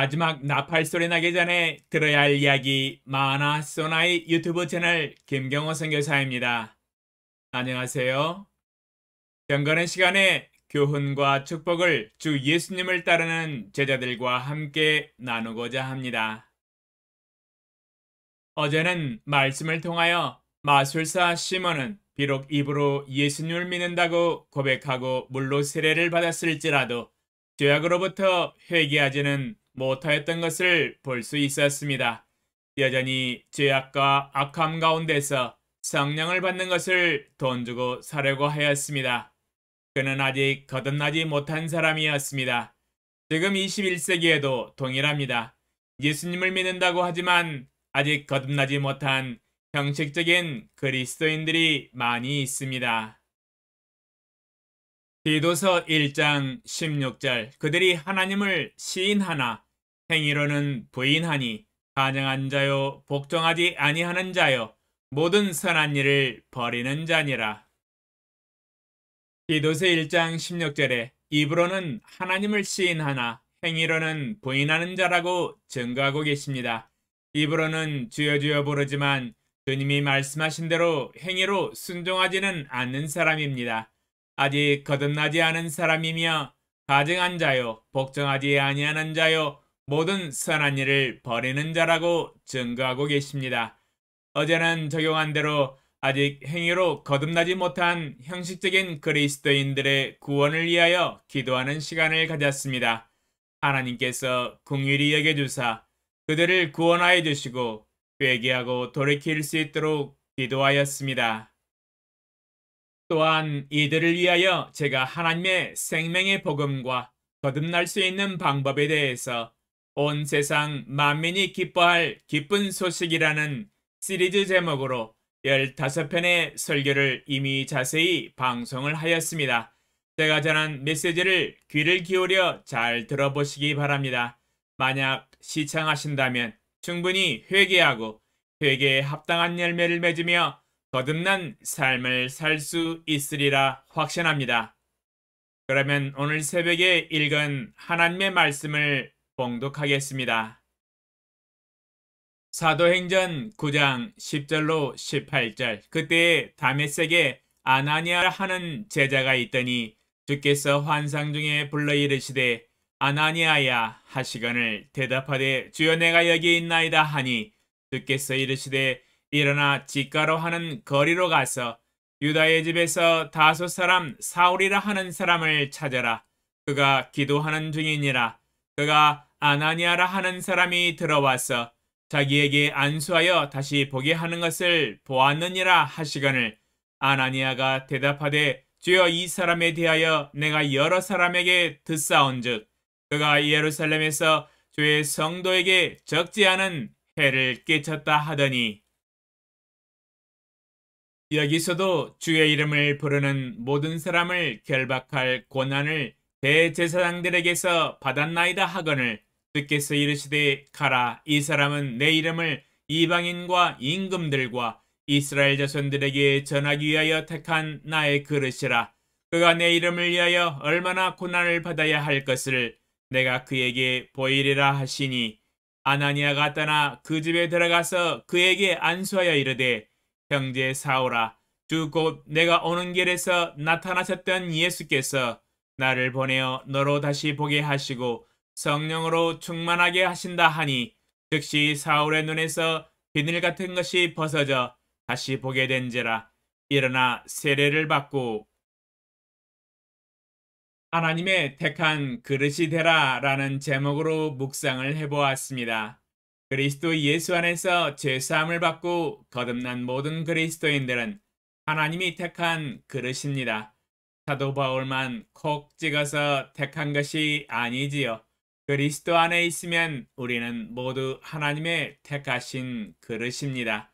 마지막 나팔 소리 나기 전에 들어야 할 이야기 마하나소나의 유튜브 채널 김경호 선교사입니다. 안녕하세요. 경건의 시간에 교훈과 축복을 주 예수님을 따르는 제자들과 함께 나누고자 합니다. 어제는 말씀을 통하여 마술사 시몬은 비록 입으로 예수님을 믿는다고 고백하고 물로 세례를 받았을지라도 죄악으로부터 회개하지는 못하였던 것을 볼 수 있었습니다. 여전히 죄악과 악함 가운데서 성령을 받는 것을 돈 주고 사려고 하였습니다. 그는 아직 거듭나지 못한 사람이었습니다. 지금 21세기에도 동일합니다. 예수님을 믿는다고 하지만 아직 거듭나지 못한 형식적인 그리스도인들이 많이 있습니다. 디도서 1장 16절 그들이 하나님을 시인하나 행위로는 부인하니 간영한 자요 복종하지 아니하는 자요 모든 선한 일을 버리는 자니라. 디도서 1장 16절에 입으로는 하나님을 시인하나 행위로는 부인하는 자라고 증거하고 계십니다. 입으로는 주여 주여 부르지만 주님이 말씀하신 대로 행위로 순종하지는 않는 사람입니다. 아직 거듭나지 않은 사람이며 가증한 자요 복종하지 아니하는 자요 모든 선한 일을 버리는 자라고 증거하고 계십니다. 어제는 적용한 대로 아직 행위로 거듭나지 못한 형식적인 그리스도인들의 구원을 위하여 기도하는 시간을 가졌습니다. 하나님께서 긍휼히 여겨주사 그들을 구원하여 주시고 회개하고 돌이킬 수 있도록 기도하였습니다. 또한 이들을 위하여 제가 하나님의 생명의 복음과 거듭날 수 있는 방법에 대해서 온 세상 만민이 기뻐할 기쁜 소식이라는 시리즈 제목으로 15편의 설교를 이미 자세히 방송을 하였습니다. 제가 전한 메시지를 귀를 기울여 잘 들어보시기 바랍니다. 만약 시청하신다면 충분히 회개하고 회개에 합당한 열매를 맺으며 거듭난 삶을 살 수 있으리라 확신합니다. 그러면 오늘 새벽에 읽은 하나님의 말씀을 봉독하겠습니다. 사도행전 9장 10절로 18절 그때에 다메섹에 아나니아 하는 제자가 있더니 주께서 환상 중에 불러 이르시되 아나니아야 하시거늘 대답하되 주여 내가 여기 있나이다 하니 주께서 이르시되 일어나 직가로 하는 거리로 가서 유다의 집에서 다소 사람 사울이라 하는 사람을 찾아라. 그가 기도하는 중이니라. 그가 아나니아라 하는 사람이 들어와서 자기에게 안수하여 다시 보게 하는 것을 보았느니라 하시거늘 아나니아가 대답하되 주여 이 사람에 대하여 내가 여러 사람에게 듣사온즉 그가 예루살렘에서 주의 성도에게 적지 않은 해를 끼쳤다 하더니 여기서도 주의 이름을 부르는 모든 사람을 결박할 권한을 대제사장들에게서 받았나이다 하거늘 주께서 이르시되 가라 이 사람은 내 이름을 이방인과 임금들과 이스라엘 자손들에게 전하기 위하여 택한 나의 그릇이라. 그가 내 이름을 위하여 얼마나 고난을 받아야 할 것을 내가 그에게 보이리라 하시니 아나니아가 떠나 그 집에 들어가서 그에게 안수하여 이르되 형제 사울아 주 곧 내가 오는 길에서 나타나셨던 예수께서 나를 보내어 너로 다시 보게 하시고 성령으로 충만하게 하신다 하니 즉시 사울의 눈에서 비늘 같은 것이 벗어져 다시 보게 된지라. 일어나 세례를 받고 하나님의 택한 그릇이 되라 라는 제목으로 묵상을 해보았습니다. 그리스도 예수 안에서 죄사함을 받고 거듭난 모든 그리스도인들은 하나님이 택한 그릇입니다. 사도 바울만 콕 찍어서 택한 것이 아니지요. 그리스도 안에 있으면 우리는 모두 하나님의 택하신 그릇입니다.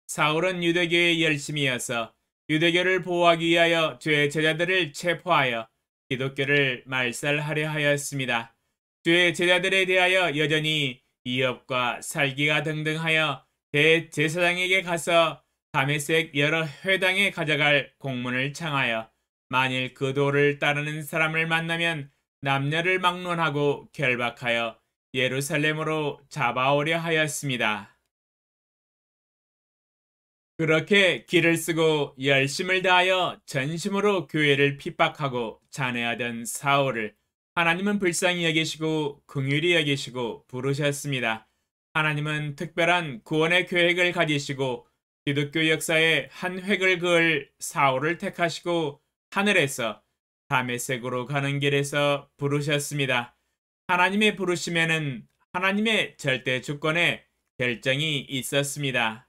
사울은 유대교의 열심이어서 유대교를 보호하기 위하여 주의 제자들을 체포하여 기독교를 말살하려 하였습니다. 주의 제자들에 대하여 여전히 이업과 살기가 등등하여 대제사장에게 가서 다메섹 여러 회당에 가져갈 공문을 청하여 만일 그 도를 따르는 사람을 만나면 남녀를 막론하고 결박하여 예루살렘으로 잡아오려 하였습니다. 그렇게 길을 쓰고 열심을 다하여 전심으로 교회를 핍박하고 잔해하던 사울을 하나님은 불쌍히 여기시고 긍휼히 여기시고 부르셨습니다. 하나님은 특별한 구원의 계획을 가지시고 기독교 역사의 한 획을 그을 사울을 택하시고 하늘에서 다메섹으로 가는 길에서 부르셨습니다. 하나님의 부르심에는 하나님의 절대 주권의 결정이 있었습니다.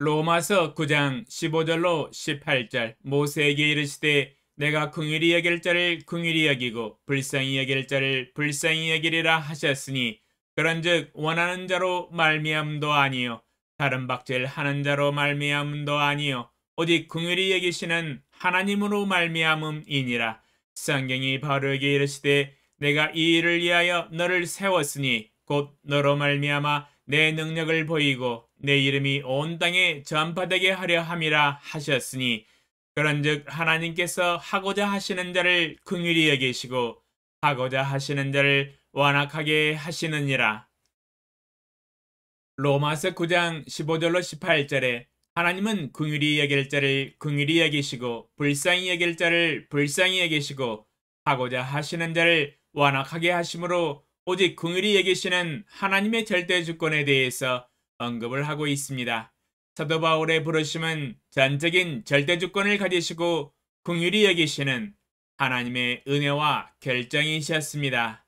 로마서 9장 15절로 18절 모세에게 이르시되 내가 긍휼히 여길 자를 긍휼히 여기고 불쌍히 여길 자를 불쌍히 여기리라 하셨으니 그런즉 원하는 자로 말미암도 아니요 다른 박질 하는 자로 말미암도 아니요 오직 긍휼히 여기시는 하나님으로 말미암음이니라. 성경이 바로에게 이르시되 내가 이 일을 위하여 너를 세웠으니 곧 너로 말미암아 내 능력을 보이고 내 이름이 온 땅에 전파되게 하려 함이라 하셨으니 그런즉 하나님께서 하고자 하시는 자를 긍휼히 여기시고 하고자 하시는 자를 완악하게 하시느니라. 로마서 9장 15절로 18절에 하나님은 긍휼히 여길 자를 긍휼히 여기시고 불쌍히 여길 자를 불쌍히 여기시고 하고자 하시는 자를 완악하게 하심으로 오직 긍휼히 여기시는 하나님의 절대 주권에 대해서 언급을 하고 있습니다. 사도 바울의 부르심은 전적인 절대 주권을 가지시고 긍휼히 여기시는 하나님의 은혜와 결정이셨습니다.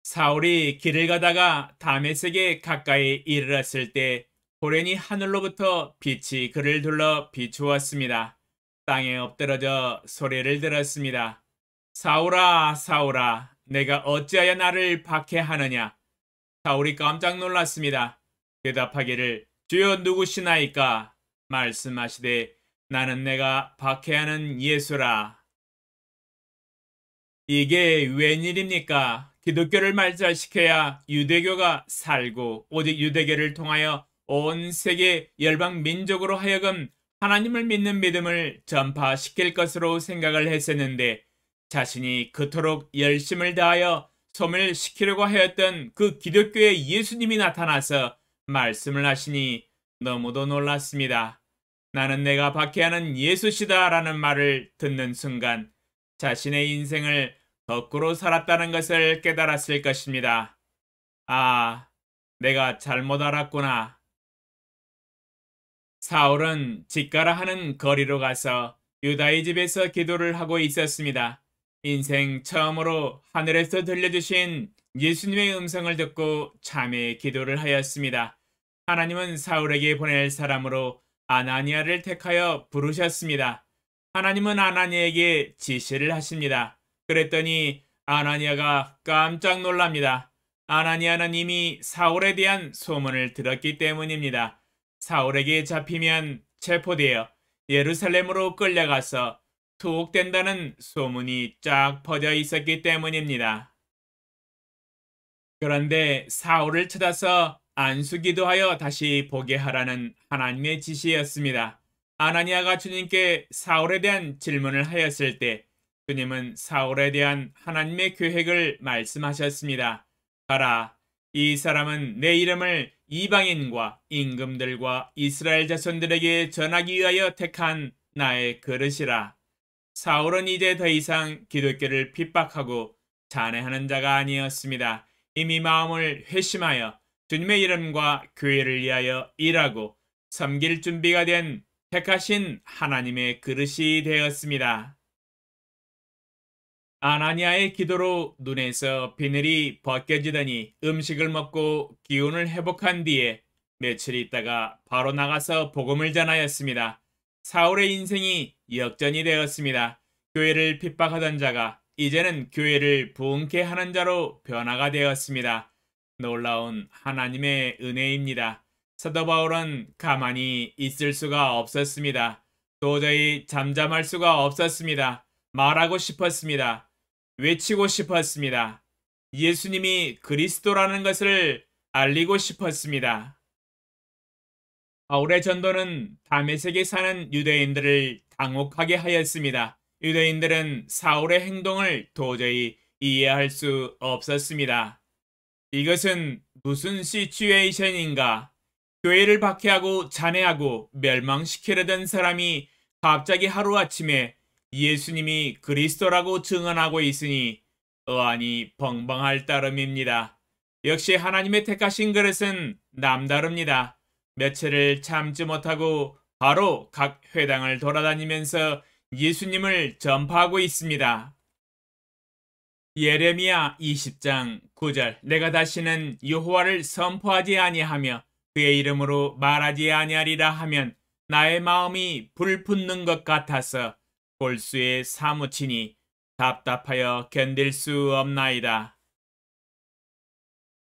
사울이 길을 가다가 다메섹에 가까이 이르렀을 때 호련히 하늘로부터 빛이 그를 둘러 비추었습니다. 땅에 엎드러져 소리를 들었습니다. 사울아, 사울아, 내가 어찌하여 나를 박해하느냐? 사울이 깜짝 놀랐습니다. 대답하기를 주여 누구시나이까? 말씀하시되 나는 내가 박해하는 예수라. 이게 웬일입니까? 기독교를 말살시켜야 유대교가 살고 오직 유대교를 통하여 온 세계 열방 민족으로 하여금 하나님을 믿는 믿음을 전파시킬 것으로 생각을 했었는데 자신이 그토록 열심을 다하여 소멸시키려고 하였던 그 기독교의 예수님이 나타나서 말씀을 하시니 너무도 놀랐습니다. 나는 내가 박해하는 예수시다 라는 말을 듣는 순간 자신의 인생을 거꾸로 살았다는 것을 깨달았을 것입니다. 아, 내가 잘못 알았구나. 사울은 집가라 하는 거리로 가서 유다의 집에서 기도를 하고 있었습니다. 인생 처음으로 하늘에서 들려주신 예수님의 음성을 듣고 참회의 기도를 하였습니다. 하나님은 사울에게 보낼 사람으로 아나니아를 택하여 부르셨습니다. 하나님은 아나니아에게 지시를 하십니다. 그랬더니 아나니아가 깜짝 놀랍니다. 아나니아는 이미 사울에 대한 소문을 들었기 때문입니다. 사울에게 잡히면 체포되어 예루살렘으로 끌려가서 투옥된다는 소문이 쫙 퍼져 있었기 때문입니다. 그런데 사울을 찾아서 안수기도하여 다시 보게 하라는 하나님의 지시였습니다. 아나니아가 주님께 사울에 대한 질문을 하였을 때 주님은 사울에 대한 하나님의 계획을 말씀하셨습니다. 가라, 이 사람은 내 이름을 이방인과 임금들과 이스라엘 자손들에게 전하기 위하여 택한 나의 그릇이라. 사울은 이제 더 이상 기독교를 핍박하고 잔해하는 자가 아니었습니다. 이미 마음을 회심하여 주님의 이름과 교회를 위하여 일하고 섬길 준비가 된 택하신 하나님의 그릇이 되었습니다. 아나니아의 기도로 눈에서 비늘이 벗겨지더니 음식을 먹고 기운을 회복한 뒤에 며칠 있다가 바로 나가서 복음을 전하였습니다. 사울의 인생이 역전이 되었습니다. 교회를 핍박하던 자가 이제는 교회를 부흥케 하는 자로 변화가 되었습니다. 놀라운 하나님의 은혜입니다. 사도 바울은 가만히 있을 수가 없었습니다. 도저히 잠잠할 수가 없었습니다. 말하고 싶었습니다. 외치고 싶었습니다. 예수님이 그리스도라는 것을 알리고 싶었습니다. 바울의 전도는 다메섹에 사는 유대인들을 당혹하게 하였습니다. 유대인들은 사울의 행동을 도저히 이해할 수 없었습니다. 이것은 무슨 시츄에이션인가? 교회를 박해하고 잔해하고 멸망시키려던 사람이 갑자기 하루아침에 예수님이 그리스도라고 증언하고 있으니 어안이 벙벙할 따름입니다. 역시 하나님의 택하신 그릇은 남다릅니다. 며칠을 참지 못하고 바로 각 회당을 돌아다니면서 예수님을 전파하고 있습니다. 예레미야 20장 9절 내가 다시는 여호와를 선포하지 아니하며 그의 이름으로 말하지 아니하리라 하면 나의 마음이 불붙는 것 같아서 골수에 사무치니 답답하여 견딜 수 없나이다.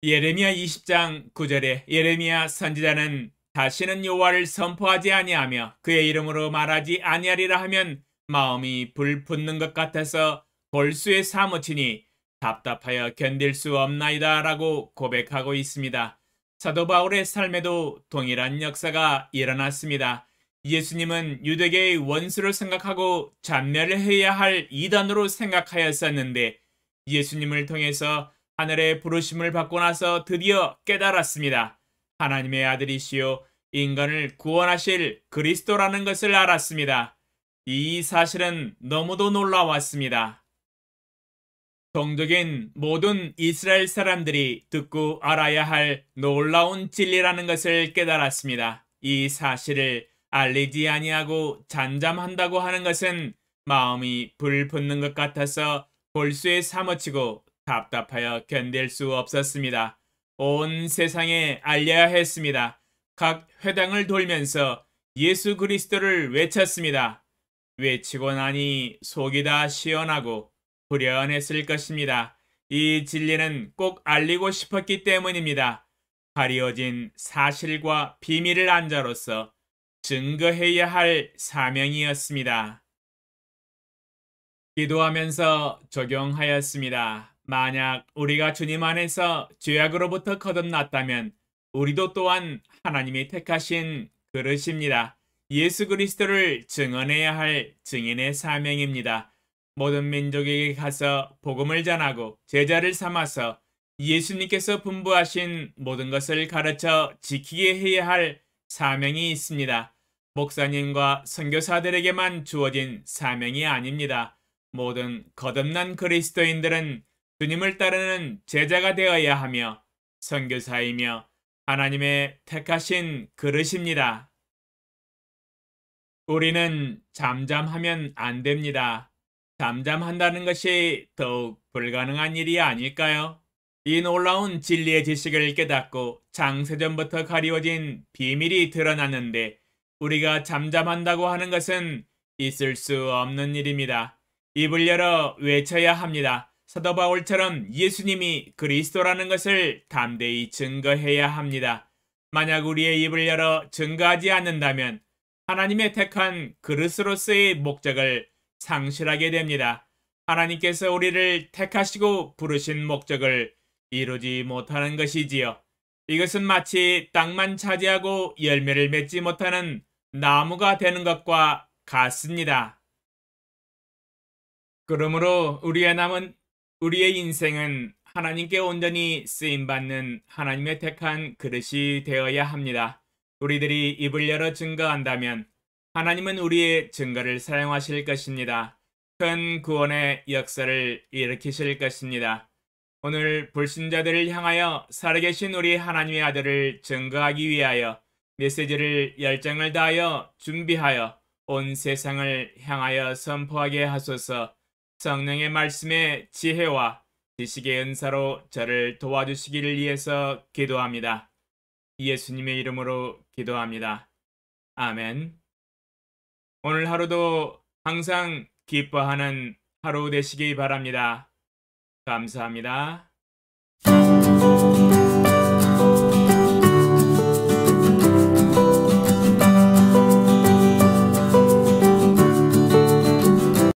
예레미야 20장 9절에 예레미야 선지자는 다시는 여호와를 선포하지 아니하며 그의 이름으로 말하지 아니하리라 하면 마음이 불붙는 것 같아서 골수에 사무치니 답답하여 견딜 수 없나이다 라고 고백하고 있습니다. 사도 바울의 삶에도 동일한 역사가 일어났습니다. 예수님은 유대계의 원수로 생각하고 잔멸해야 할 이단으로 생각하였었는데 예수님을 통해서 하늘의 부르심을 받고 나서 드디어 깨달았습니다. 하나님의 아들이시요 인간을 구원하실 그리스도라는 것을 알았습니다. 이 사실은 너무도 놀라웠습니다. 동족인 모든 이스라엘 사람들이 듣고 알아야 할 놀라운 진리라는 것을 깨달았습니다. 이 사실을 알리지 아니하고 잠잠한다고 하는 것은 마음이 불붙는 것 같아서 골수에 사무치고 답답하여 견딜 수 없었습니다. 온 세상에 알려야 했습니다. 각 회당을 돌면서 예수 그리스도를 외쳤습니다. 외치고 나니 속이 다 시원하고 후련했을 것입니다. 이 진리는 꼭 알리고 싶었기 때문입니다. 가리워진 사실과 비밀을 안 자로서 증거해야 할 사명이었습니다. 기도하면서 적용하였습니다. 만약 우리가 주님 안에서 죄악으로부터 거듭났다면 우리도 또한 하나님이 택하신 그릇입니다. 예수 그리스도를 증언해야 할 증인의 사명입니다. 모든 민족에게 가서 복음을 전하고 제자를 삼아서 예수님께서 분부하신 모든 것을 가르쳐 지키게 해야 할 사명이 있습니다. 목사님과 선교사들에게만 주어진 사명이 아닙니다. 모든 거듭난 그리스도인들은 주님을 따르는 제자가 되어야 하며 선교사이며 하나님의 택하신 그릇입니다. 우리는 잠잠하면 안 됩니다. 잠잠한다는 것이 더욱 불가능한 일이 아닐까요? 이 놀라운 진리의 지식을 깨닫고 장세전부터 가리워진 비밀이 드러났는데 우리가 잠잠한다고 하는 것은 있을 수 없는 일입니다. 입을 열어 외쳐야 합니다. 사도 바울처럼 예수님이 그리스도라는 것을 담대히 증거해야 합니다. 만약 우리의 입을 열어 증거하지 않는다면 하나님의 택한 그릇으로서의 목적을 상실하게 됩니다. 하나님께서 우리를 택하시고 부르신 목적을 이루지 못하는 것이지요. 이것은 마치 땅만 차지하고 열매를 맺지 못하는 나무가 되는 것과 같습니다. 그러므로 우리의 인생은 하나님께 온전히 쓰임받는 하나님의 택한 그릇이 되어야 합니다. 우리들이 입을 열어 증거한다면 하나님은 우리의 증거를 사용하실 것입니다. 큰 구원의 역사를 일으키실 것입니다. 오늘 불신자들을 향하여 살아계신 우리 하나님의 아들을 증거하기 위하여 메시지를 열정을 다하여 준비하여 온 세상을 향하여 선포하게 하소서. 성령의 말씀의 지혜와 지식의 은사로 저를 도와주시기를 위해서 기도합니다. 예수님의 이름으로 기도합니다. 아멘. 오늘 하루도 항상 기뻐하는 하루 되시기 바랍니다. 감사합니다.